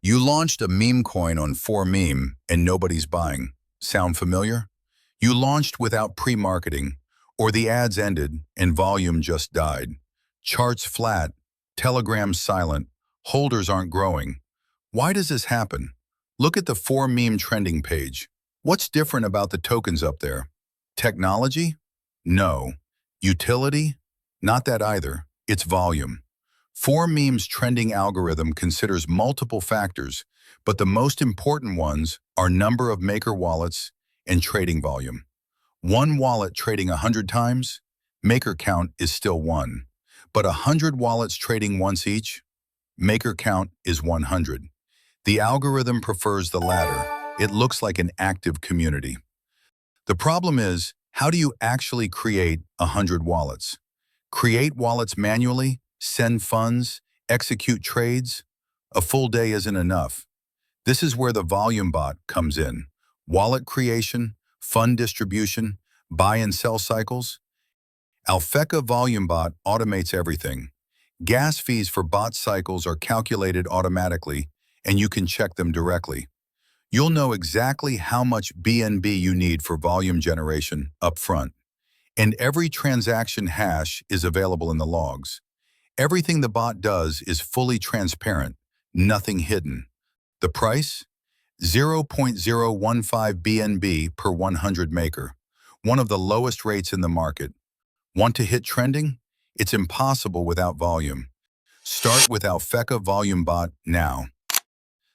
You launched a meme coin on Four.meme and nobody's buying. Sound familiar? You launched without pre-marketing, or the ads ended and volume just died. Charts flat, telegrams silent, holders aren't growing. Why does this happen? Look at the Four.meme trending page. What's different about the tokens up there? Technology? No. Utility? Not that either. It's volume. Four.meme's trending algorithm considers multiple factors, but the most important ones are number of maker wallets and trading volume. One wallet trading 100 times, maker count is still 1. But 100 wallets trading once each, maker count is 100. The algorithm prefers the latter. It looks like an active community. The problem is, how do you actually create 100 wallets? Create wallets manually? Send funds, execute trades? A full day isn't enough. This is where the Volume Bot comes in. Wallet creation, fund distribution, buy and sell cycles. Alphecca Volume Bot automates everything. Gas fees for bot cycles are calculated automatically, and you can check them directly. You'll know exactly how much BNB you need for volume generation upfront. And every transaction hash is available in the logs. Everything the bot does is fully transparent, nothing hidden. The price? 0.015 BNB per 100 maker, one of the lowest rates in the market. Want to hit trending? It's impossible without volume. Start with Alphecca Volume Bot now.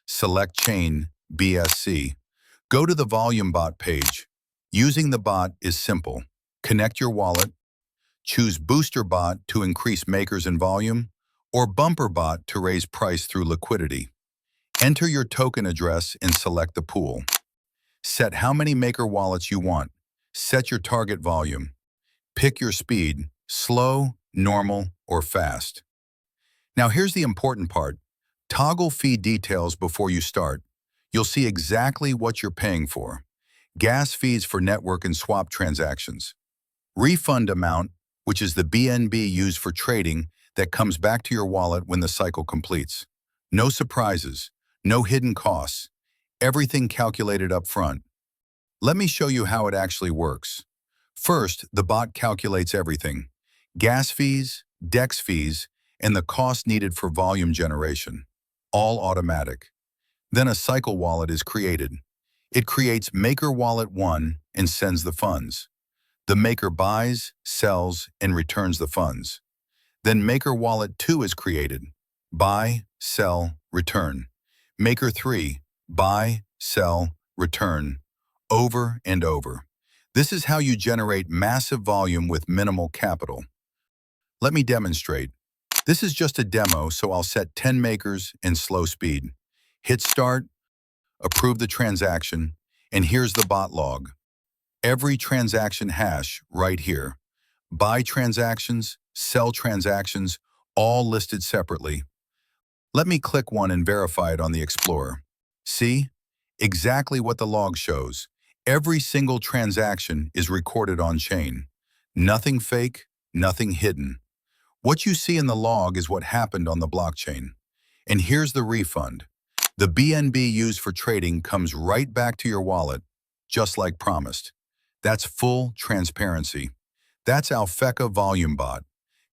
Select chain, BSC. Go to the Volume Bot page. Using the bot is simple. Connect your wallet. Choose Booster Bot to increase makers and volume, or Bumper Bot to raise price through liquidity. Enter your token address and select the pool. Set how many maker wallets you want. Set your target volume. Pick your speed, slow, normal, or fast. Now here's the important part. Toggle fee details before you start. You'll see exactly what you're paying for. Gas fees for network and swap transactions. Refund amount, which is the BNB used for trading that comes back to your wallet when the cycle completes. No surprises, no hidden costs. Everything calculated up front. Let me show you how it actually works. First, the bot calculates everything. Gas fees, DEX fees, and the cost needed for volume generation. All automatic. Then a cycle wallet is created. It creates Maker Wallet 1 and sends the funds. The maker buys, sells, and returns the funds. Then Maker Wallet 2 is created. Buy, sell, return. Maker 3, buy, sell, return. Over and over. This is how you generate massive volume with minimal capital. Let me demonstrate. This is just a demo, so I'll set 10 makers and slow speed. Hit start, approve the transaction, and here's the bot log. Every transaction hash right here. Buy transactions, sell transactions, all listed separately. Let me click one and verify it on the Explorer. See? Exactly what the log shows. Every single transaction is recorded on-chain. Nothing fake, nothing hidden. What you see in the log is what happened on the blockchain. And here's the refund. The BNB used for trading comes right back to your wallet, just like promised. That's full transparency. That's Alphecca Volume Bot.